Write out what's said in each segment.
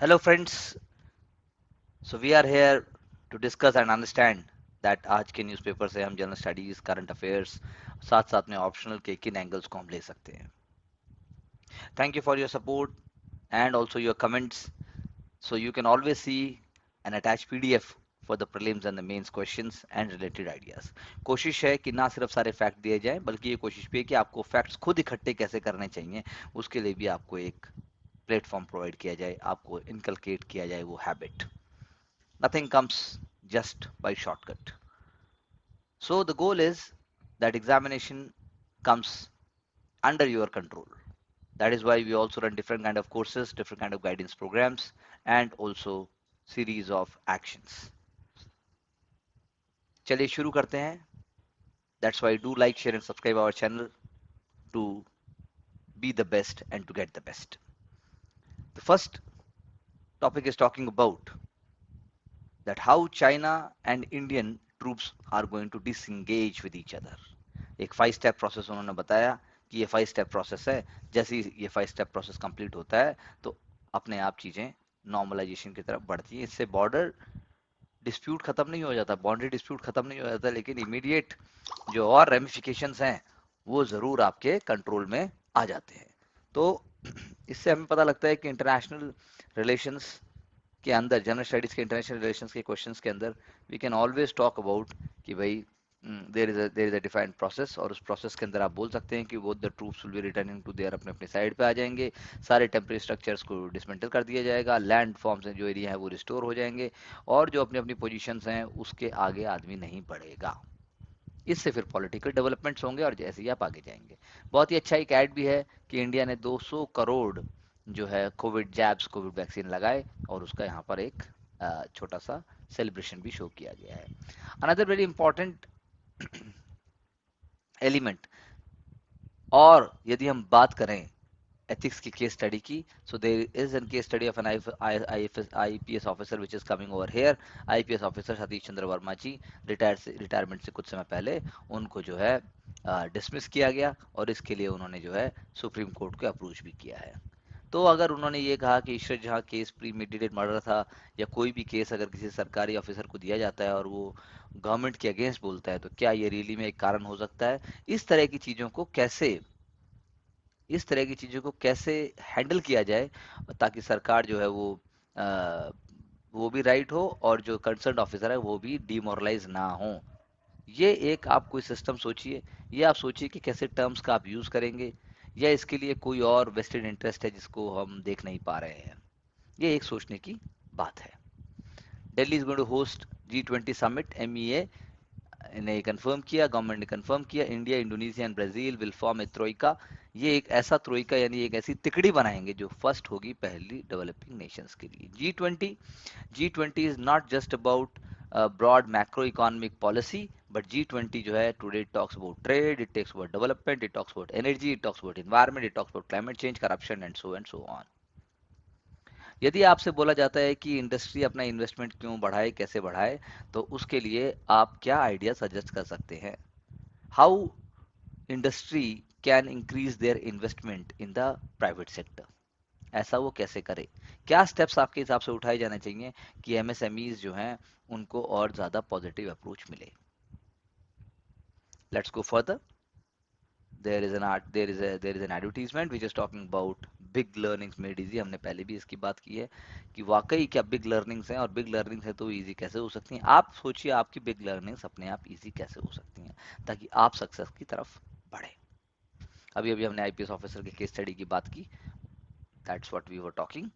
Hello, friends. So we are here to discuss and understand that आज के newspaper से हम जनरल स्टडीज करंट अफेयर्स साथ साथ में ऑप्शनल के किन एंगल्स को हम ले सकते हैं. Thank you for your support and also your comments. So you can always see an attached PDF for the prelims and the mains questions and related ideas. कोशिश है कि ना सिर्फ सारे फैक्ट दिए जाएं बल्कि ये कोशिश भी है कि आपको फैक्ट्स खुद इकट्ठे कैसे करने चाहिए उसके लिए भी आपको एक प्लेटफॉर्म प्रोवाइड किया जाए, आपको इनकलकेट किया जाए वो habit. Nothing comes just by shortcut. So the goal is that examination comes under your control. That is why we also run different kind of courses, different kind of guidance programs, and also series of actions. चलिए शुरू करते हैं. That's why do like, share, and subscribe our channel to be the best and to get the best. The first topic is talking about that how China and Indian troops are going to disengage with each other. एक 5 step process उन्होंने बताया कि ये 5 step process है. जैसे ही ये 5 step process complete होता है तो अपने आप चीजें नॉर्मलाइजेशन की तरफ बढ़ती है. इससे बॉर्डर डिस्प्यूट खत्म नहीं हो जाता, बाउंड्री डिस्प्यूट खत्म नहीं हो जाता, लेकिन इमीडिएट जो और रेमिफिकेशंस हैं वो जरूर आपके कंट्रोल में आ जाते हैं. तो इससे हमें पता लगता है कि इंटरनेशनल रिलेशंस के अंदर, जनरल स्टडीज के इंटरनेशनल रिलेशंस के क्वेश्चंस के अंदर we can always talk about कि भाई there is a defined process, और उस प्रोसेस के अंदर आप बोल सकते हैं कि वो the troops will be returning to their, अपने अपने साइड पे आ जाएंगे, सारे टेम्परेरी स्ट्रक्चर्स को डिसमेंटल कर दिया जाएगा, लैंड फॉर्म्स जो एरिया है वो रिस्टोर हो जाएंगे, और जो अपनी अपनी पोजीशंस हैं उसके आगे आदमी नहीं बढ़ेगा. इससे फिर पॉलिटिकल डेवलपमेंट्स होंगे और जैसे ही आप आगे जाएंगे. बहुत ही अच्छा एक ऐड भी है कि इंडिया ने 200 करोड़ जो है कोविड जैब्स, कोविड वैक्सीन लगाए, और उसका यहाँ पर एक छोटा सा सेलिब्रेशन भी शो किया गया है. अनदर वेरी इंपॉर्टेंट एलिमेंट, और यदि हम बात करें ethics की केस स्टडी की, so there is a case study of an IPS officer which is coming over here. IPS officer Satish Chandra Verma ji retirement से कुछ समय पहले उनको जो है डिसमिस किया गया, और इसके लिए उन्होंने जो है सुप्रीम कोर्ट को अप्रोच भी किया है. तो अगर उन्होंने ये कहा कि ईश्वर जहाँ केस प्रीमेडिटेड मर्डर था, या कोई भी केस अगर किसी सरकारी ऑफिसर को दिया जाता है और वो गवर्नमेंट के अगेंस्ट बोलता है, तो क्या ये रियली में एक कारण हो सकता है? इस तरह की चीज़ों को कैसे हैंडल किया जाए ताकि सरकार जो है अ, वो भी राइट हो और जो कंसर्न ऑफिसर है वो भी डिमोरलाइज ना हो. ये एक आप कोई सिस्टम सोचिए, ये आप सोचिए कि कैसे टर्म्स का आप यूज़ करेंगे, या इसके लिए कोई और वेस्टेड इंटरेस्ट है जिसको हम देख नहीं पा रहे हैं. ये एक सोचने की बात है. Delhi is going to host G20 summit, MEA ने कंफर्म किया, गवर्नमेंट ने कंफर्म किया. India, Indonesia and Brazil will form a troika. ये एक ऐसा ट्रोइका यानी एक ऐसी तिकड़ी बनाएंगे जो फर्स्ट होगी पहली डेवलपिंग नेशंस के लिए. G20 is not just about broad macro economic policy, but G20 जो है today talks about trade, it talks about development, it talks about energy, it talks about environment, it talks about climate change, corruption and so on. यदि आपसे बोला जाता है कि industry अपना investment क्यों बढ़ाए, कैसे बढ़ाए, तो उसके लिए आप क्या आइडिया सजेस्ट कर सकते हैं? How industry can increase their investment in the private sector? ऐसा वो कैसे करे? क्या स्टेप्स आपके हिसाब से उठाए जाने चाहिए कि MSMEs जो हैं उनको और ज़्यादा पॉजिटिव अप्रोच मिले? Let's go further. There is an advertisement which is talking about big learnings made easy. हमने पहले भी इसकी बात की है कि वाकई क्या बिग लर्निंग्स हैं, और बिग लर्निंग्स है तो इजी कैसे हो सकती हैं. आप सोचिए आपकी बिग लर्निंग्स अपने आप इजी कैसे हो सकती हैं ताकि आप सक्सेस की तरफ बढ़े. अभी अभी हमने IPS ऑफिसर के केस स्टडी की बात की. That's what we were talking.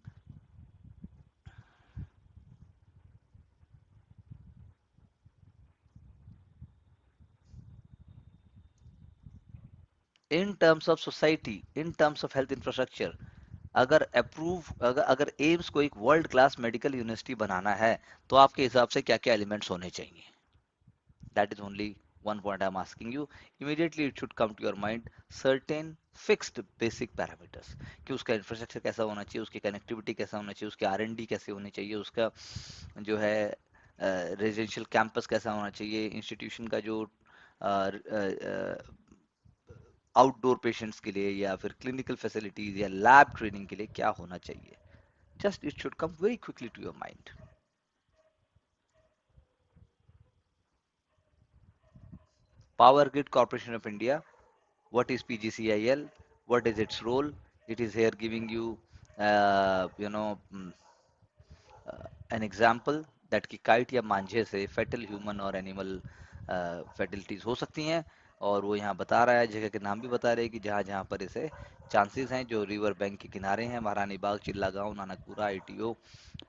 In terms of society, in terms of health infrastructure, अगर अगर एम्स को एक वर्ल्ड क्लास मेडिकल यूनिवर्सिटी बनाना है तो आपके हिसाब से क्या क्या एलिमेंट्स होने चाहिए? That is only one point I'm asking you. Immediately it should come to your mind certain fixed basic parameters कि उसका इंफ्रास्ट्रक्चर कैसा होना चाहिए, उसकी कनेक्टिविटी कैसा होना चाहिए, उसकी R&D कैसे होनी चाहिए, उसका जो है रेजिडेंशियल कैंपस कैसा होना चाहिए, इंस्टीट्यूशन का जो आउटडोर पेशेंट्स के लिए या फिर क्लिनिकल फैसिलिटीज या लैब ट्रेनिंग के लिए क्या होना चाहिए. Just it should come very quickly to your mind. Power Grid Corporation of India. What is PGCIL? What is its role? It is here giving you, an example that कि kite या मांझे से फेटल human और animal फेटिलिटीज हो सकती हैं, और वो यहाँ बता रहा है, जगह के नाम भी बता रहे हैं कि जहाँ जहाँ पर इसे चांसेस हैं, जो रिवर बैंक के किनारे हैं, महारानी बाग, चिल्ला गांव, नानकपुरा, आईटीओ,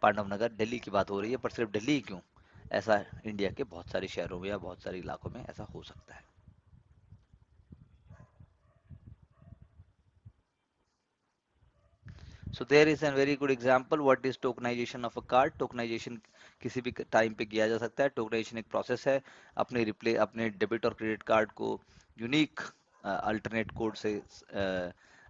पांडव नगर, दिल्ली की बात हो रही है, पर सिर्फ दिल्ली ही क्यों, ऐसा इंडिया के बहुत सारे शहरों में या बहुत सारे इलाकों में ऐसा हो सकता है. So there is a very good example. What is tokenization of a card? Tokenization किसी भी टाइम पे किया जा सकता है. टोकनाइजेशन एक प्रोसेस है अपने डेबिट और क्रेडिट कार्ड को यूनिक अल्टरनेट कोड से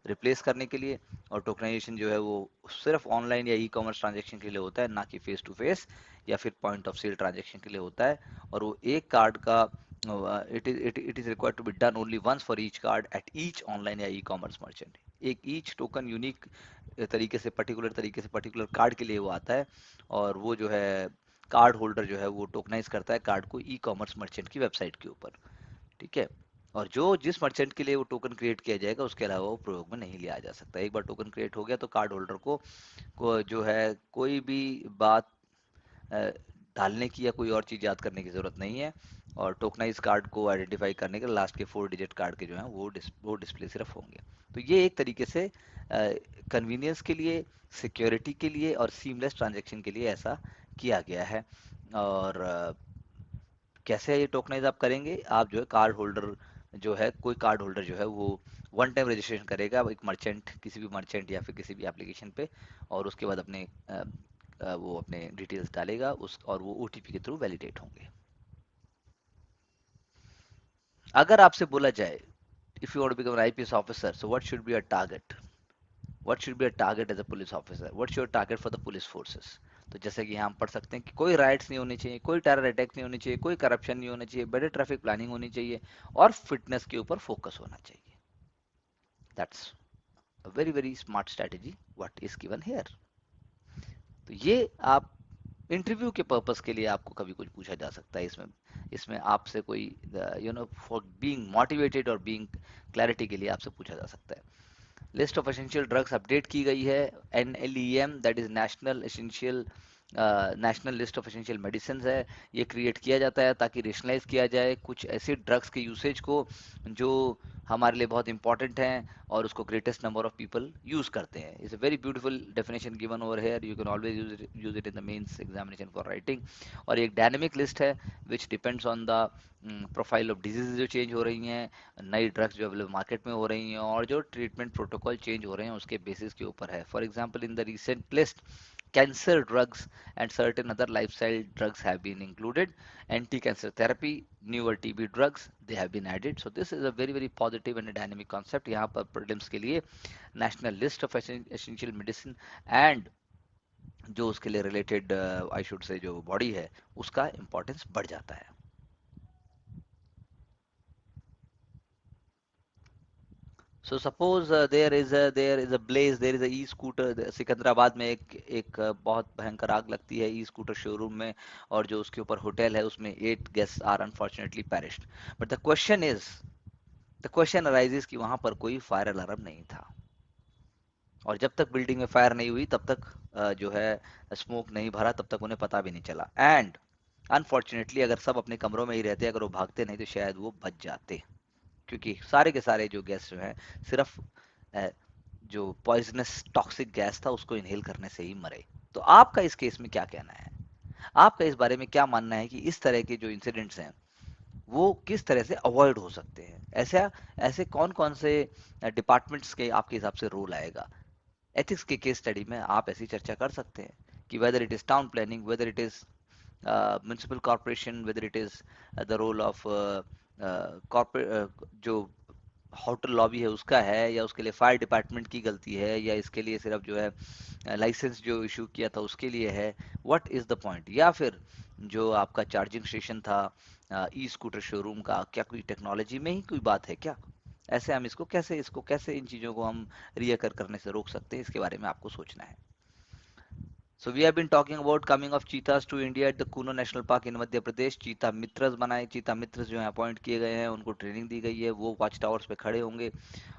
रिप्लेस करने के लिए. और टोकनाइजेशन जो है वो सिर्फ ऑनलाइन या ई कॉमर्स ट्रांजेक्शन के लिए होता है, ना कि फेस टू फेस या फिर पॉइंट ऑफ सेल ट्रांजेक्शन के लिए होता है. और वो एक कार्ड का it is required to be done only once for each card at each online या ई कॉमर्स मर्चेंट. एक ईच टोकन यूनिक तरीके से पर्टिकुलर कार्ड के लिए वो आता है, और वो जो है कार्ड होल्डर जो है वो टोकनाइज करता है कार्ड को ई कॉमर्स मर्चेंट की वेबसाइट के ऊपर. ठीक है. और जो जिस मर्चेंट के लिए वो टोकन क्रिएट किया जाएगा उसके अलावा वो प्रयोग में नहीं लिया जा सकता. एक बार टोकन क्रिएट हो गया तो कार्ड होल्डर को जो है कोई भी बात अ, डालने की या कोई और चीज़ याद करने की ज़रूरत नहीं है. और टोकनाइज कार्ड को आइडेंटिफाई करने के लास्ट के 4 डिजिट कार्ड के जो हैं वो डिस्प्ले सिर्फ होंगे. तो ये एक तरीके से कन्वीनियंस के लिए, सिक्योरिटी के लिए और सीमलेस ट्रांजैक्शन के लिए ऐसा किया गया है. और कैसे ये टोकनाइज आप करेंगे? आप जो है कार्ड होल्डर जो है, कोई कार्ड होल्डर जो है वो वन टाइम रजिस्ट्रेशन करेगा एक मर्चेंट, किसी भी मर्चेंट या फिर किसी भी एप्लीकेशन पे, और उसके बाद वो अपने डिटेल्स डालेगा उस, और वो ओटीपी के थ्रू वैलिडेट होंगे. अगर आपसे बोला जाए if you want to become an IPS officer, so what should be your target? What should be your target as a police officer? What's your target for the police forces? तो जैसे कि यहाँ हम पढ़ सकते हैं कि कोई राइट्स नहीं होनी चाहिए, कोई टेरर अटैक नहीं होनी चाहिए, कोई करप्शन नहीं होना चाहिए, बेटर ट्रैफिक प्लानिंग होनी चाहिए, और फिटनेस के ऊपर फोकस होना चाहिए. That's a very very smart strategy what is given here. तो ये आप इंटरव्यू के पर्पस के लिए आपको कभी कुछ पूछा जा सकता है. इसमें इसमें आपसे कोई फॉर बीइंग मोटिवेटेड और बीइंग क्लैरिटी के लिए आपसे पूछा जा सकता है. List of essential drugs update की गई है. NLEM, that is national list of essential medicine है. ये क्रिएट किया जाता है ताकि रेशनलाइज किया जाए कुछ ऐसे ड्रग्स के यूसेज को जो हमारे लिए बहुत इंपॉर्टेंट हैं और उसको greatest number of people use करते हैं. It's a very beautiful definition given over here. You can always use it in the mains examination for writing. और एक डायनेमिक लिस्ट है which depends on the profile of diseases जो change हो रही हैं, नई ड्रग्स जो अवेलेबल मार्केट में हो रही हैं, और जो ट्रीटमेंट प्रोटोकॉल चेंज हो रहे हैं उसके बेसिस के ऊपर है. For example in the recent list, cancer drugs and certain other lifestyle drugs have been included. Anti-cancer therapy, newer TB drugs, they have been added. So this is a very very positive and a dynamic concept. यहाँ पर prelims के लिए national list of essential medicine and जो उसके लिए related I should say जो body है उसका importance बढ़ जाता है. So suppose there is a blaze, there is a e-scooter. Secunderabad में एक बहुत भयंकर आग लगती है ई-स्कूटर शोरूम में, और जो उसके ऊपर होटल है उसमें 8 guests are unfortunately perished. But the question arises कि वहां पर कोई फायर अलार्म नहीं था, और जब तक बिल्डिंग में फायर नहीं हुई तब तक जो है स्मोक नहीं भरा, तब तक उन्हें पता भी नहीं चला. एंड अनफॉर्चुनेटली अगर सब अपने कमरों में ही रहते, अगर वो भागते नहीं, तो शायद वो बच जाते, क्योंकि सारे के सारे जो गेस्ट जो हैं सिर्फ अ, जो पॉइजनस टॉक्सिक गैस था उसको इनहेल करने से ही मरे. तो आपका इस केस में क्या कहना है? आपका इस बारे में क्या मानना है कि इस तरह के जो इंसिडेंट्स हैं वो किस तरह से अवॉइड हो सकते हैं? ऐसा ऐसे कौन कौन से डिपार्टमेंट्स के आपके हिसाब से रोल आएगा? एथिक्स के केस स्टडी में आप ऐसी चर्चा कर सकते हैं कि whether it is town planning, whether it is municipal corporation, whether it is the role of corporate, जो होटल लॉबी है उसका है, या उसके लिए फायर डिपार्टमेंट की गलती है, या इसके लिए सिर्फ जो है लाइसेंस जो इशू किया था उसके लिए है. What is the point? या फिर जो आपका चार्जिंग स्टेशन था ई स्कूटर शोरूम का, क्या कोई टेक्नोलॉजी में ही कोई बात है क्या? ऐसे हम इसको कैसे इन चीज़ों को हम रियकर करने से रोक सकते हैं, इसके बारे में आपको सोचना है. So we have been talking about coming of cheetahs to India at the Kuno National Park in Madhya Pradesh. चीता मित्रस बनाए, चीता मित्रस जो है अपॉइंट किए गए हैं, उनको ट्रेनिंग दी गई है, वो वॉच टावर्स पे खड़े होंगे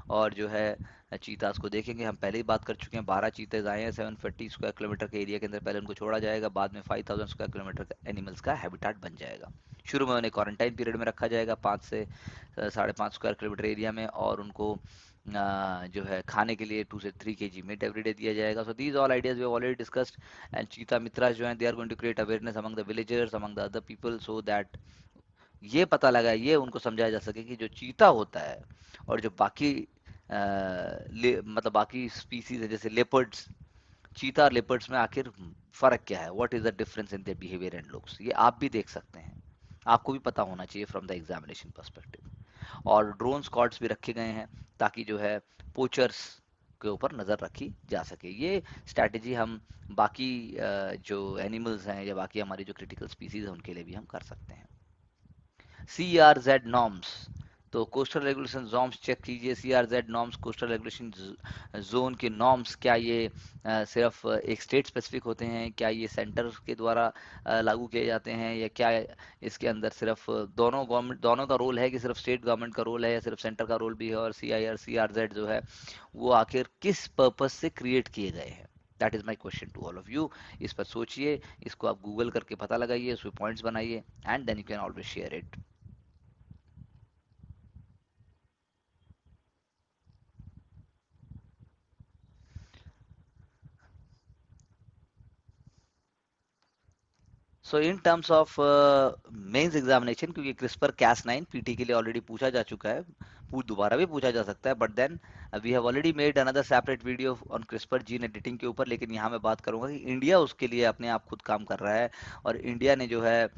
और जो है चीतास को देखेंगे। हम पहले ही बात कर चुके हैं, 12 चीतेज आए हैं 740 स्क्वायर किलोमीटर के एरिया के अंदर। पहले उनको छोड़ा जाएगा, बाद में 5000 स्क्वायर किलोमीटर का एनिमल्स का हैबिटाट बन जाएगा। शुरू में उन्हें क्वारंटाइन पीरियड में रखा जाएगा 5 से 5.5 स्क्वायर किलोमीटर एरिया में, और उनको जो है खाने के लिए 2 से 3 kg मीट एवरीडे दिया जाएगा। So these all ideas we have already discussed. And cheetah Mitra जो है, they are going to create awareness among the villagers, among the other people, so that ये पता लगा, ये उनको समझाया जा सके कि जो चीता होता है और जो बाकी मतलब बाकी स्पीसीज है जैसे लेपर्ड्स, चीता और लेपर्ड्स में आखिर फर्क क्या है, what is the difference in their behaviour and looks, ये आप भी देख सकते हैं, आपको भी पता होना चाहिए फ्रॉम द एग्जामिनेशन पर्सपेक्टिव। और ड्रोन स्क्वाड्स भी रखे गए हैं ताकि जो है पोचर्स के ऊपर नज़र रखी जा सके। ये स्ट्रैटेजी हम बाकी जो एनिमल्स हैं या बाकी हमारी जो क्रिटिकल स्पीसीज हैं उनके लिए भी हम कर सकते हैं। CRZ नॉर्म्स, तो कोस्टल रेगुलेशन नॉर्म्स चेक कीजिए। CRZ norms coastal regulation zone के नॉर्म्स, क्या ये सिर्फ एक स्टेट स्पेसिफिक होते हैं, क्या ये सेंटर के द्वारा लागू किए जाते हैं, या क्या इसके अंदर सिर्फ दोनों गवर्नमेंट, दोनों का रोल है कि सिर्फ स्टेट गवर्नमेंट का रोल है या सिर्फ सेंटर का रोल भी है, और CRZ जो है वो आखिर किस पर्पस से क्रिएट किए गए हैं। That is my question to all of you. इस पर सोचिए, इसको आप गूगल करके पता लगाइए, इसमें पॉइंट्स बनाइए, and then you can always share it. So in terms of mains examination, क्योंकि क्रिस्पर कैस 9 पीटी के लिए ऑलरेडी पूछा जा चुका है, दोबारा भी पूछा जा सकता है, but then we have already made another separate video on CRISPR gene editing के ऊपर, लेकिन यहाँ मैं बात करूंगा कि इंडिया उसके लिए अपने आप खुद काम कर रहा है, और इंडिया ने जो है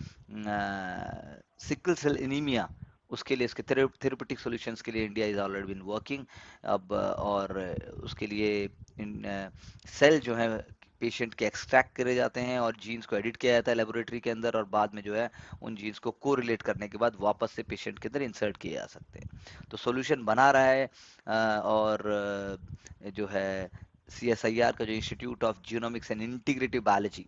सिकल सेल एनीमिया, उसके लिए इसके थेरेपेटिक सॉल्यूशंस के लिए India is already been working. अब और उसके लिए सेल जो है पेशेंट के एक्सट्रैक्ट करे जाते हैं और जीन्स को एडिट किया जाता है लेबोरेटरी के अंदर, और बाद में जो है उन जीन्स को कोरिलेट करने के बाद वापस से पेशेंट के अंदर इंसर्ट किए जा सकते हैं। तो सॉल्यूशन बना रहा है और जो है CSIR का जो institute of genomics and integrative biology,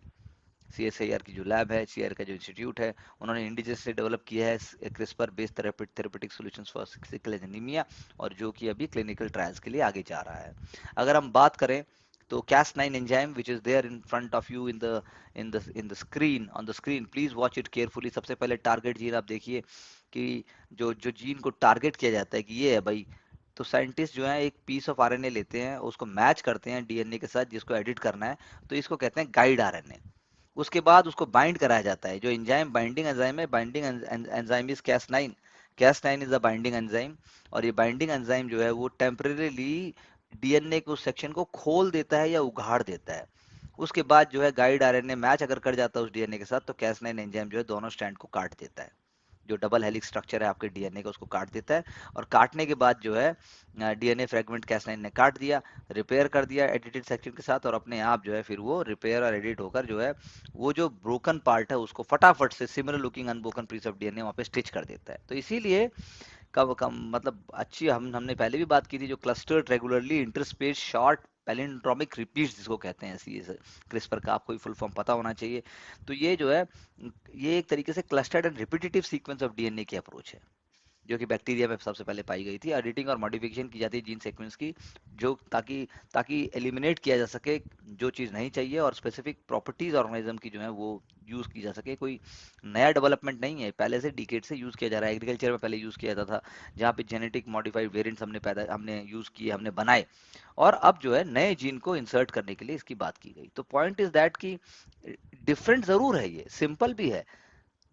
CSIR की जो लैब है, CSIR का जो इंस्टीट्यूट है, उन्होंने इंडिजियस से डेवलप किया है CRISPR based therapeutic solutions for sickle anaemia, और जो कि अभी क्लिनिकल ट्रायल्स के लिए आगे जा रहा है। अगर हम बात करें तो Cas9 enzyme which is there in front of you in the screen, on the screen, please watch it carefully. सबसे पहले टारगेट जीन आप देखिए कि जो जो जीन को टारगेट किया जाता है कि ये है भाई, तो साइंटिस्ट जो है एक पीस ऑफ आरएनए लेते हैं, उसको मैच करते हैं डीएनए के साथ जिसको एडिट करना है, तो इसको कहते हैं गाइड आरएनए। उसके बाद उसको बाइंड कराया जाता है, जो एंजाइम बाइंडिंग एंजाइम है, binding enzyme is Cas9। Cas9 is a binding enzyme, और ये बाइंडिंग एंजाइम जो है वो टेम्परेली डीएनए के उस सेक्शन को खोल देता है या उगाड़ देता है। उसके बाद जो है गाइड आरएनए मैच अगर कर जाता है उस डीएनए के साथ, तो Cas9 एंजाइम जो है दोनों स्ट्रैंड को काट देता है, जो डबल हेलिक्स स्ट्रक्चर है आपके डीएनए का उसको काट देता है। और काटने के बाद जो है डीएनए फ्रेगमेंट Cas9 ने काट दिया, रिपेयर कर दिया एडिटेड सेक्शन के साथ, और अपने आप जो है फिर वो रिपेयर और एडिट होकर जो है वो जो ब्रोकन पार्ट है उसको फटाफट से similar looking unbroken piece of DNA वहाँ पे स्टिच कर देता है। तो इसीलिए कब कम मतलब अच्छी, हमने पहले भी बात की थी, जो clustered regularly interspace short palindromic repeats जिसको कहते हैं, ऐसी क्रिस्पर का आपको फुल फॉर्म पता होना चाहिए। तो ये जो है ये एक तरीके से clustered and repetitive sequence of DNA की अप्रोच है, जो कि बैक्टीरिया में सबसे पहले पाई गई थी। एडिटिंग और मॉडिफिकेशन की जाती है जीन सीक्वेंस की, जो ताकि ताकि एलिमिनेट किया जा सके जो चीज़ नहीं चाहिए, और स्पेसिफिक प्रॉपर्टीज ऑर्गेनिज्म की जो है वो यूज़ की जा सके। कोई नया डेवलपमेंट नहीं है, पहले से डिकेड से यूज़ किया जा रहा है। एग्रीकल्चर में पहले यूज़ किया जाता था, जहाँ पे जेनेटिक मॉडिफाइड वेरिएंट्स हमने यूज़ किए, हमने बनाए, और अब जो है नए जीन को इंसर्ट करने के लिए इसकी बात की गई। तो पॉइंट इज दैट कि डिफरेंट ज़रूर है, ये सिंपल भी है,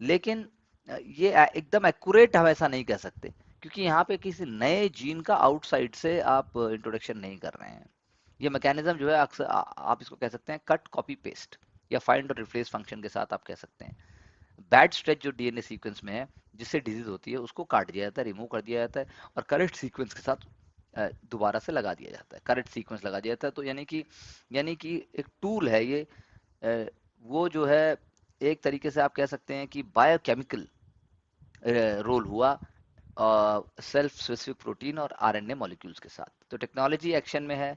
लेकिन ये एकदम एक्यूरेट हम ऐसा नहीं कह सकते, क्योंकि यहाँ पे किसी नए जीन का आउटसाइड से आप इंट्रोडक्शन नहीं कर रहे हैं। ये मैकेनिज्म जो है अक्सर आप इसको कह सकते हैं कट कॉपी पेस्ट या फाइंड और रिप्लेस फंक्शन के साथ आप कह सकते हैं। बैड स्ट्रेच जो डीएनए सीक्वेंस में है जिससे डिजीज होती है उसको काट दिया जाता है, रिमूव कर दिया जाता है, और करेक्ट सीक्वेंस के साथ दोबारा से लगा दिया जाता है, करेक्ट सीक्वेंस लगा दिया जाता है। तो यानी कि एक टूल है ये, वो जो है एक तरीके से आप कह सकते हैं कि बायोकेमिकल रोल हुआ सेल्फ स्पेसिफिक प्रोटीन और आरएनए मॉलिक्यूल्स के साथ। तो टेक्नोलॉजी एक्शन में है,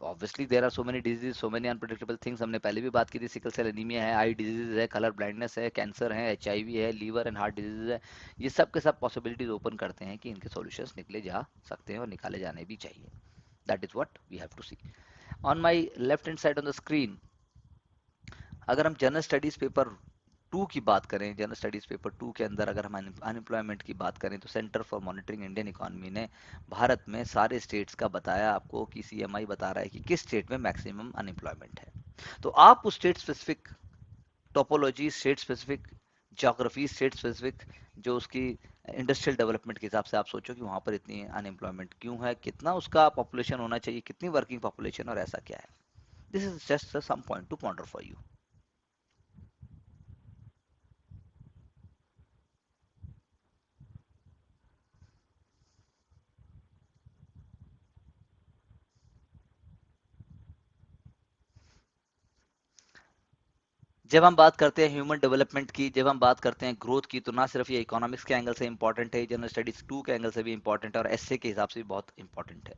obviously there are so many diseases, so many unpredictable things. हमने पहले भी बात की थी, सिकल सेल एनीमिया है, आई डिजीज है, कलर ब्लाइंडनेस है, कैंसर है, एचआईवी है, लीवर एंड हार्ट डिजीज है। ये सब के सब पॉसिबिलिटीज ओपन करते हैं कि इनके सॉल्यूशंस निकले जा सकते हैं और निकाले जाने भी चाहिए। That is what we have to see. On my left hand side on the screen, अगर हम जनरल स्टडीज पेपर 2 की बात करें, जनरल स्टडीज पेपर 2 के अंदर अगर हम अनएम्प्लॉयमेंट की बात करें, तो centre for monitoring Indian economy ने भारत में सारे स्टेट्स का बताया आपको कि सीएमआई बता रहा है कि किस स्टेट में मैक्सिमम अनएम्प्लॉयमेंट है। तो आप उस state specific topology, state specific geography, state specific जो उसकी इंडस्ट्रियल डेवलपमेंट के हिसाब से आप सोचो कि वहां पर इतनी अनएम्प्लॉयमेंट क्यों है, कितना उसका पॉपुलेशन होना चाहिए, कितनी वर्किंग पॉपुलेशन, और ऐसा क्या है। This is just some point to ponder for you. जब हम बात करते हैं ह्यूमन डेवलपमेंट की, जब हम बात करते हैं ग्रोथ की, तो ना सिर्फ ये इकोनॉमिक्स के एंगल से इंपॉर्टेंट है, जनरल स्टडीज 2 के एंगल से भी इंपॉर्टेंट है, और एसए के हिसाब से भी बहुत इंपॉर्टेंट है।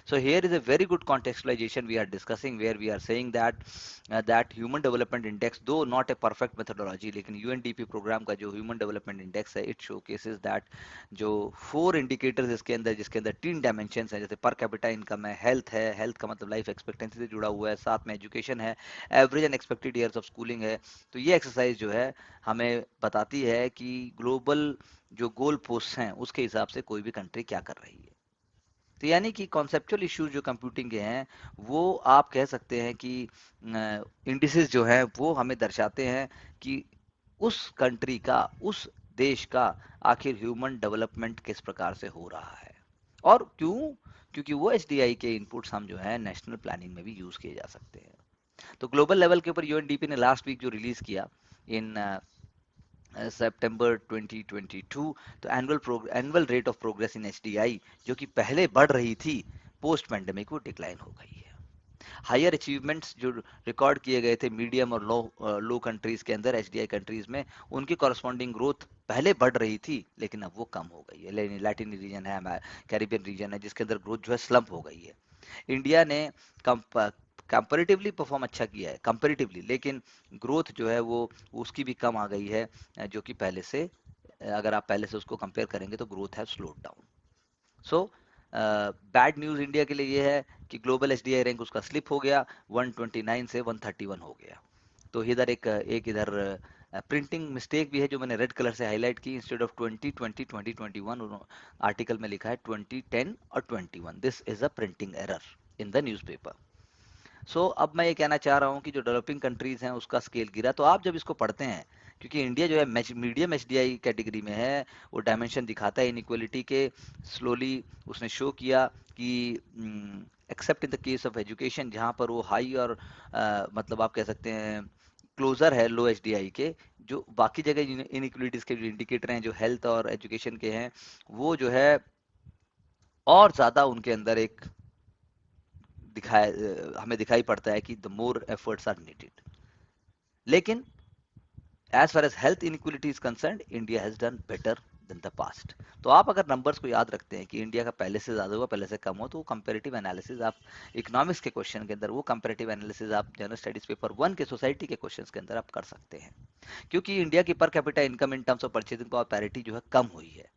So here is a very good contextualization we are discussing, where we are saying that human development index, though not a perfect methodology, लेकिन यूएनडीपी प्रोग्राम का जो ह्यूमन डेवलपमेंट इंडेक्स है, इट शोकेसेस दैट जो 4 indicators इसके अंदर, जिसके अंदर 3 dimension है, जैसे पर कैपिटा इनकम है, हेल्थ का मतलब लाइफ एक्सपेक्टेंसी से जुड़ा हुआ है, साथ में एजुकेशन है, average and expected years of schooling है। तो ये एक्सरसाइज जो है हमें बताती है कि ग्लोबल जो गोल पोस्ट हैं उसके हिसाब से कोई भी कंट्री क्या कर रही है। तो यानी कि कॉन्सेप्चुअल इश्यूज जो कंप्यूटिंग के हैं, वो आप कह सकते हैं कि इंडिसेस जो हैं वो हमें दर्शाते हैं कि उस कंट्री का, उस देश का आखिर ह्यूमन डेवलपमेंट किस प्रकार से हो रहा है। और क्यों? क्योंकि वो एचडीआई के इनपुट्स हम जो है नेशनल प्लानिंग में भी यूज किए जा सकते हैं। तो ग्लोबल लेवल के ऊपर यूएनडीपी ने लास्ट वीक जो रिलीज किया इन सितंबर 2022, तो annual rate of progress in HDI जो कि पहले बढ़ रही थी, पोस्ट पैंडेमिक वो डिक्लाइन हो गई है। हायर अचीवमेंट्स जो रिकॉर्ड किए गए थे मीडियम और लो कंट्रीज के अंदर, एचडीआई कंट्रीज में, उनकी कॉरस्पॉन्डिंग ग्रोथ पहले बढ़ रही थी, लेकिन अब वो कम हो गई है। लैटिन रीजन है, कैरिबियन रीजन है, जिसके अंदर ग्रोथ जो है स्लम्प हो गई है। इंडिया ने कंपैरेटिवली परफॉर्म अच्छा किया है कंपैरेटिवली, लेकिन ग्रोथ जो है वो उसकी भी कम आ गई है, जो कि पहले से, अगर आप पहले से उसको कंपेयर करेंगे तो ग्रोथ है slowed down. So bad news India के लिए ये है कि ग्लोबल एचडीआई रैंक उसका स्लिप हो गया, 129 से 131 हो गया। तो इधर एक इधर प्रिंटिंग मिस्टेक भी है जो मैंने रेड कलर से हाईलाइट की, इंस्टेड ऑफ 2020 2021 आर्टिकल में लिखा है 2010 और 21। This is a printing error in the newspaper. अब मैं ये कहना चाह रहा हूँ कि जो डेवलपिंग कंट्रीज हैं उसका स्केल गिरा, तो आप जब इसको पढ़ते हैं, क्योंकि इंडिया जो है मीडियम एचडीआई कैटेगरी में है, वो डायमेंशन दिखाता है इनइक्वलिटी के। स्लोली उसने शो किया कि accept in the case of education, जहाँ पर वो हाई और मतलब आप कह सकते हैं क्लोजर है लो एचडीआई के, जो बाकी जगह इनइक्वलिटीज के जो इंडिकेटर हैं जो हेल्थ और एजुकेशन के हैं, वो जो है और ज्यादा उनके अंदर एक हमें दिखाई पड़ता है कि the more efforts are needed. लेकिन as far as health inequality is concern, India has done better than the past. तो आप अगर नंबर्स को याद रखते हैं कि इंडिया का पहले से ज्यादा हुआ, पहले से कम हो, तो वो कंपेरेटिव एनालिसिस आप इकोनॉमिक्स के क्वेश्चन के अंदर, वो कंपेरेटिव एनालिसिस आप जनरल स्टडीज पेपर 1 के सोसाइटी के क्वेश्चंस के अंदर आप कर सकते हैं। क्योंकि इंडिया की per capita income in terms of purchasing power parity जो है कम हुई है,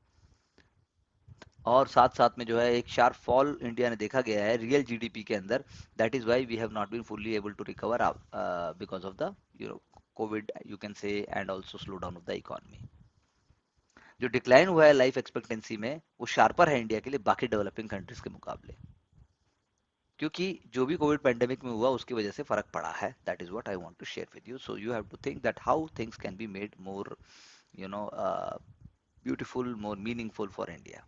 और साथ साथ में जो है एक शार्प फॉल इंडिया ने देखा गया है रियल जीडीपी के अंदर। That is why we have not been fully able to recover because of the COVID you can say, and also slow down of the economy. जो डिक्लाइन हुआ है life expectancy में, वो शार्पर है India के लिए बाकी डेवलपिंग कंट्रीज के मुकाबले, क्योंकि जो भी कोविड पेंडेमिक में हुआ उसकी वजह से फर्क पड़ा है। That is what I want to share with you. So you have to think that how things can be made more you know beautiful, more meaningful for India.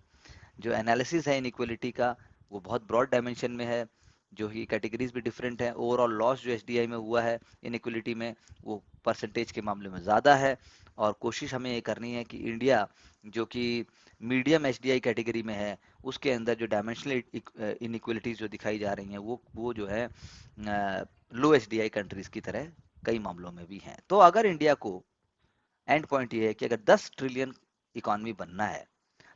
जो एनालिसिस है इनइक्वलिटी का, वो बहुत ब्रॉड डायमेंशन में है, जो कि categories भी डिफरेंट है। ओवरऑल लॉस जो एचडीआई में हुआ है इनइक्वलिटी में, वो परसेंटेज के मामले में ज़्यादा है। और कोशिश हमें ये करनी है कि इंडिया जो कि मीडियम एचडीआई कैटेगरी में है, उसके अंदर जो डायमेंशनल इनइक्वलिटीज जो दिखाई जा रही हैं, वो जो है लो एचडीआई कंट्रीज की तरह कई मामलों में भी हैं। तो अगर इंडिया को, एंड पॉइंट ये है कि अगर 10 ट्रिलियन इकॉनमी बनना है,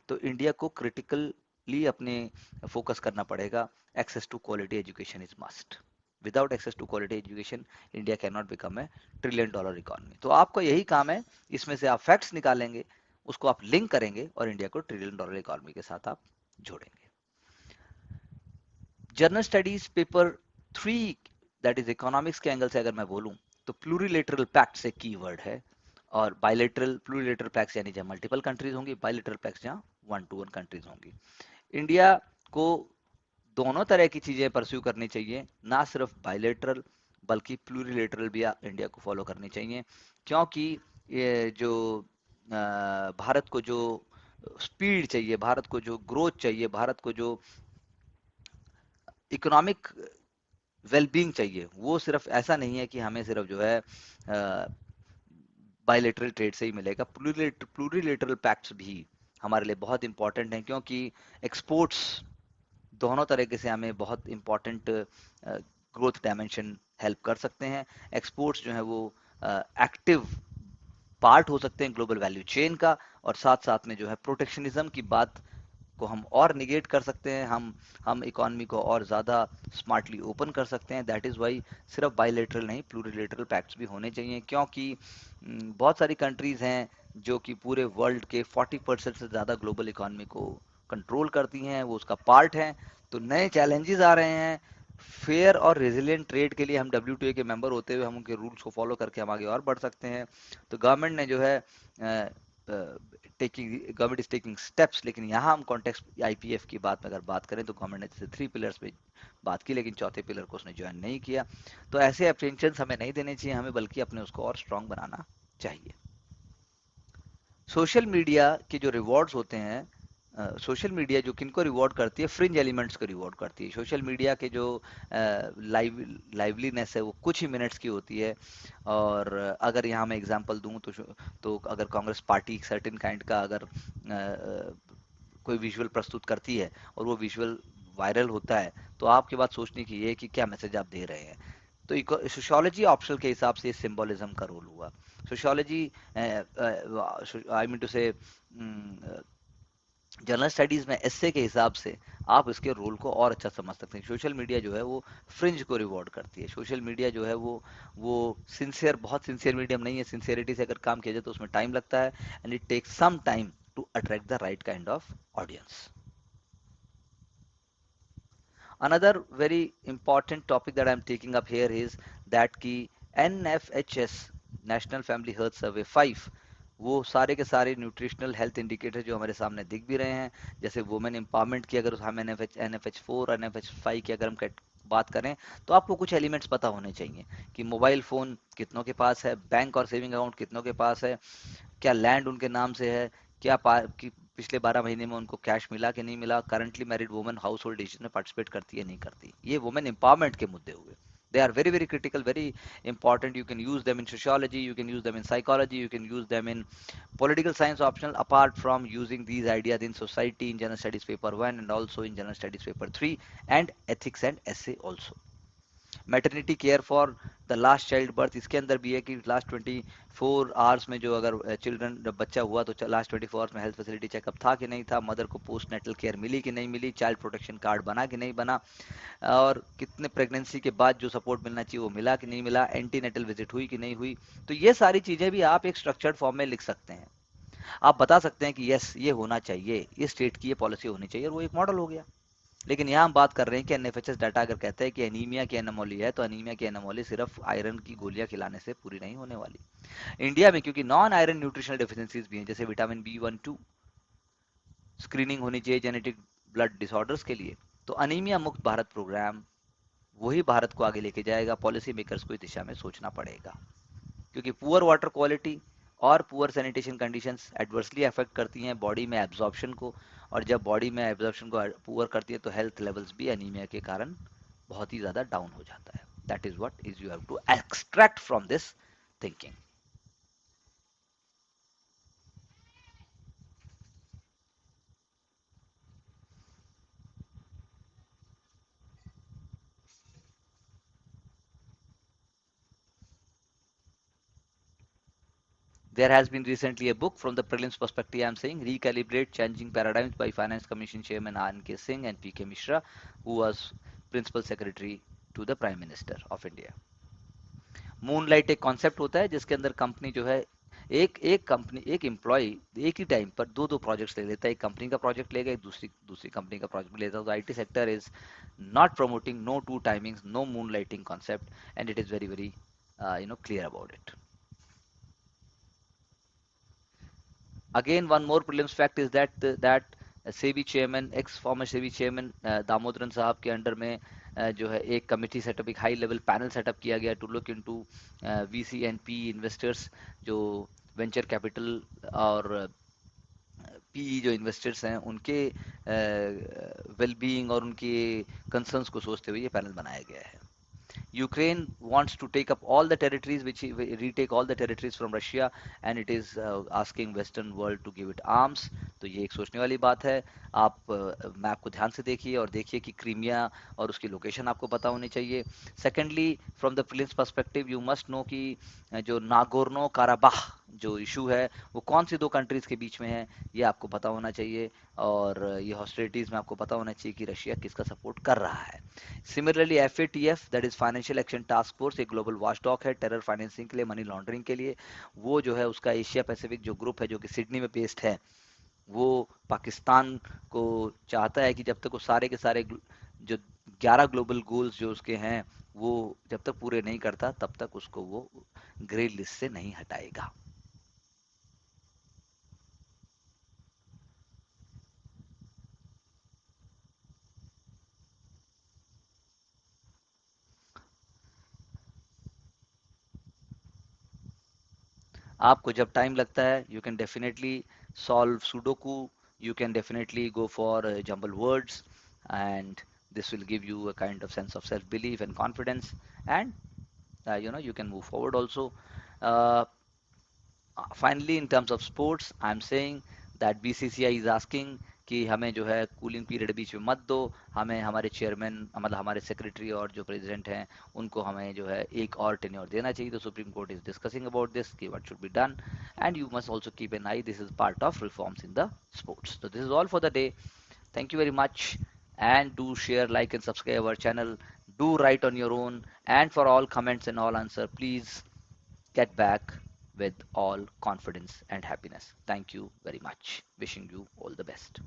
तो इंडिया को क्रिटिकल अपने फोकस करना पड़ेगा। Access to quality education is must. Without access to quality education India can not become a trillion dollar economy. तो आपका यही काम है, इसमें से आप फैक्ट्स निकालेंगे, उसको आप लिंक करेंगे और इंडिया को ट्रिलियन डॉलर इकोनॉमी के साथ आप जोड़ेंगे। General studies paper 3, that is economics के एंगल से अगर मैं बोलूं तो प्लूरिलेटरल पैक्ट्स एक कीवर्ड है, और बायलेटरल प्लूरिलेटरल पैक्ट्स यानी जहां मल्टीपल कंट्रीज होंगी, बायलेटरल पैक्ट्स जहां 1 to 1 कंट्रीज होंगी। इंडिया को दोनों तरह की चीजें परस्यू करनी चाहिए, ना सिर्फ बायलेटरल बल्कि प्लूरिलेटरल भी इंडिया को फॉलो करनी चाहिए, क्योंकि ये जो भारत को जो स्पीड चाहिए, भारत को जो ग्रोथ चाहिए, भारत को जो इकोनॉमिक वेलबींग चाहिए, वो सिर्फ ऐसा नहीं है कि हमें सिर्फ जो है बायलेटरल ट्रेड से ही मिलेगा। प्लूरिलेटरल पैक्ट्स भी हमारे लिए बहुत इंपॉर्टेंट हैं, क्योंकि एक्सपोर्ट्स दोनों तरीके से हमें बहुत इंपॉर्टेंट ग्रोथ डायमेंशन हेल्प कर सकते हैं। एक्सपोर्ट्स जो है वो एक्टिव पार्ट हो सकते हैं ग्लोबल वैल्यू चेन का, और साथ साथ में जो है प्रोटेक्शनिज्म की बात को हम और निगेट कर सकते हैं, हम इकोनॉमी को और ज़्यादा स्मार्टली ओपन कर सकते हैं। दैट इज़ वाई सिर्फ बायलेटरल नहीं, प्लूरिलेटरल पैक्ट्स भी होने चाहिए, क्योंकि बहुत सारी कंट्रीज़ हैं जो कि पूरे वर्ल्ड के 40% से ज़्यादा ग्लोबल इकोनॉमी को कंट्रोल करती हैं, वो उसका पार्ट हैं। तो नए चैलेंजेस आ रहे हैं, फेयर और रेजिलिएंट ट्रेड के लिए हम WTO के मेंबर होते हुए हम उनके रूल्स को फॉलो करके हम आगे और बढ़ सकते हैं। तो गवर्नमेंट ने जो है गवर्नमेंट इज टेकिंग स्टेप्स, लेकिन यहाँ हम कॉन्टेक्स्ट IPF की बात में अगर बात करें तो गवर्नमेंट ने जैसे 3 पिलर्स पे बात की, लेकिन चौथे पिलर को उसने ज्वाइन नहीं किया। तो ऐसे अप्रेंशन हमें नहीं देने चाहिए, हमें बल्कि अपने उसको और स्ट्रांग बनाना चाहिए। सोशल मीडिया के जो रिवॉर्ड्स होते हैं, सोशल मीडिया जो किनको रिवॉर्ड करती है, फ्रिंज एलिमेंट्स को रिवॉर्ड करती है। सोशल मीडिया के जो लाइवलीनेस है वो कुछ ही मिनट्स की होती है। और अगर यहाँ मैं एग्जांपल दूं तो अगर कांग्रेस पार्टी सर्टेन काइंड का अगर कोई विजुअल प्रस्तुत करती है और वो विजुअल वायरल होता है, तो आपके बात सोचने की ये है कि क्या मैसेज आप दे रहे हैं। तो सोशियोलॉजी ऑप्शनल के हिसाब से सिंबलिज्म का रोल हुआ। सोशियोलॉजी, आई मीन टू से, जनरल स्टडीज में एस्से के हिसाब से आप इसके रोल को और अच्छा समझ सकते हैं। सोशल मीडिया जो है वो फ्रिंज को रिवॉर्ड करती है। सोशल मीडिया जो है वो सिंसियर, बहुत सिंसियर मीडियम नहीं है। सिंसियरिटी से अगर काम किया जाए तो उसमें टाइम लगता है, and it takes some time to attract the right kind of audience. Another very important topic that I'm taking up here is that कि NFHS, national family health survey 5, वो सारे के सारे न्यूट्रिशनल हेल्थ इंडिकेटर जो हमारे सामने दिख भी रहे हैं, जैसे वुमेन एम्पावरमेंट की अगर हम NFH4 और NFH5 की अगर हम बात करें, तो आपको कुछ एलिमेंट्स पता होने चाहिए कि मोबाइल फ़ोन कितनों के पास है, बैंक और सेविंग अकाउंट कितनों के पास है, क्या लैंड उनके नाम से है, क्या कि पिछले 12 महीने में उनको कैश मिला कि नहीं मिला, currently married women house hold decision में पार्टिसिपेट करती है नहीं करती। ये वुमेन एम्पावरमेंट के मुद्दे हुए। They are very very critical, very important. You can use them in sociology, you can use them in psychology, you can use them in political science optional, apart from using these ideas in society in general studies paper 1 and also in general studies paper 3 and ethics and essay also. Maternity care for the last child birth, इसके अंदर भी है कि last 24 hours में जो अगर children बच्चा हुआ तो लास्ट 24 आवर्स में हेल्थ फैसिलिटी चेकअप था कि नहीं था, मदर को पोस्ट नेटल केयर मिली कि नहीं मिली, चाइल्ड प्रोटेक्शन कार्ड बना कि नहीं बना, और कितने प्रेगनेंसी के बाद जो सपोर्ट मिलना चाहिए वो मिला कि नहीं मिला, एंटी नेटल विजिट हुई कि नहीं हुई। तो ये सारी चीज़ें भी आप एक स्ट्रक्चर्ड फॉर्म में लिख सकते हैं। आप बता सकते हैं कि यस ये होना चाहिए, ये स्टेट की ये पॉलिसी होनी चाहिए, और वो एक मॉडल हो गया। लेकिन यहाँ हम बात कर रहे हैं कि NFHS डाटा अगर कहता है कि एनीमिया की एनोमोली है, तो एनीमिया की एनोमोली सिर्फ आयरन की गोलियां खिलाने से पूरी नहीं होने वाली। इंडिया में क्योंकि नॉन आयरन न्यूट्रिशनल डेफिशिएंसीज भी हैं, जैसे विटामिन B1 2, स्क्रीनिंग होनी चाहिए जेनेटिक ब्लड डिसऑर्डर्स के लिए। तो अनीमिया मुक्त भारत प्रोग्राम वही भारत को आगे लेके जाएगा। पॉलिसी मेकर्स को इस दिशा में सोचना पड़ेगा, क्योंकि पुअर वाटर क्वालिटी और poor sanitation conditions adversely affect करती हैं बॉडी में एब्जॉर्प्शन को, और जब बॉडी में एब्जॉर्प्शन को पुअर करती है तो हेल्थ लेवल्स भी एनीमिया के कारण बहुत ही ज़्यादा डाउन हो जाता है। That is what is you have to extract from this thinking. There has been recently a book from the prelims perspective. I'm saying recalibrate changing paradigms by Finance Commission Chairman R.N.K. Singh and P.K. Mishra, who was Principal Secretary to the Prime Minister of India. Moonlight एक concept होता है जिसके अंदर company जो है एक employ एक ही time पर दो दो प्रोजेक्ट्स ले लेता है. एक कंपनी का प्रोजेक्ट लेगा, एक दूसरी दूसरी कंपनी का प्रोजेक्ट लेता है. तो IT sector is not promoting no two timings, no moonlighting concept, and it is very very clear about it. Again, one more prelims fact is that SEBI chairman, ex former SEBI chairman Damodaran साहब के under में जो है एक committee setup, एक high level panel setup किया गया to look into VC and P investors, जो वेंचर कैपिटल और पीई जो इन्वेस्टर्स हैं उनके वेलबीइंग और उनके कंसर्न्स को सोचते हुए ये पैनल बनाया गया है. Ukraine wants to take up all the territories, retake all the territories from Russia, and it is asking Western world to give it arms. तो ये एक सोचने वाली बात है. आप मैप को ध्यान से देखिए और देखिए कि क्रीमिया और उसकी लोकेशन आपको पता होनी चाहिए. Secondly, from the prelims perspective you must know कि जो नागोर्नो काराबाह जो इशू है वो कौन सी दो कंट्रीज के बीच में है, ये आपको पता होना चाहिए. और ये हॉस्टिलिटीज में आपको पता होना चाहिए कि रशिया किसका सपोर्ट कर रहा है. Similarly FATF, that is financial action task force, एक ग्लोबल वॉचडॉग है टेरर फाइनेंसिंग के लिए, मनी लॉन्ड्रिंग के लिए. वो जो है उसका एशिया पैसिफिक जो ग्रुप है जो कि सिडनी में बेस्ड है, वो पाकिस्तान को चाहता है कि जब तक वो सारे के सारे जो 11 ग्लोबल गोल्स जो उसके हैं वो जब तक पूरे नहीं करता तब तक उसको वो ग्रे लिस्ट से नहीं हटाएगा. आपको जब टाइम लगता है you can definitely solve sudoku, you can definitely go for jumble words, and this will give you a kind of sense of self belief and confidence, and you can move forward also. uh, Finally, in terms of sports, I'm saying that BCCI is asking कि हमें जो है cooling period बीच में मत दो. हमें हमारे chairman मतलब हमारे सेक्रेटरी और जो प्रेसिडेंट हैं उनको हमें जो है एक और टेन्योर देना चाहिए. तो supreme court is discussing about this कि what should be done, and you must also keep an eye, this is part of reforms in the sports. So this is all for the day. Thank you very much, and do share, like and subscribe our channel. Do write on your own, and for all comments and all answer, please get back with all confidence and happiness. Thank you very much. Wishing you all the best.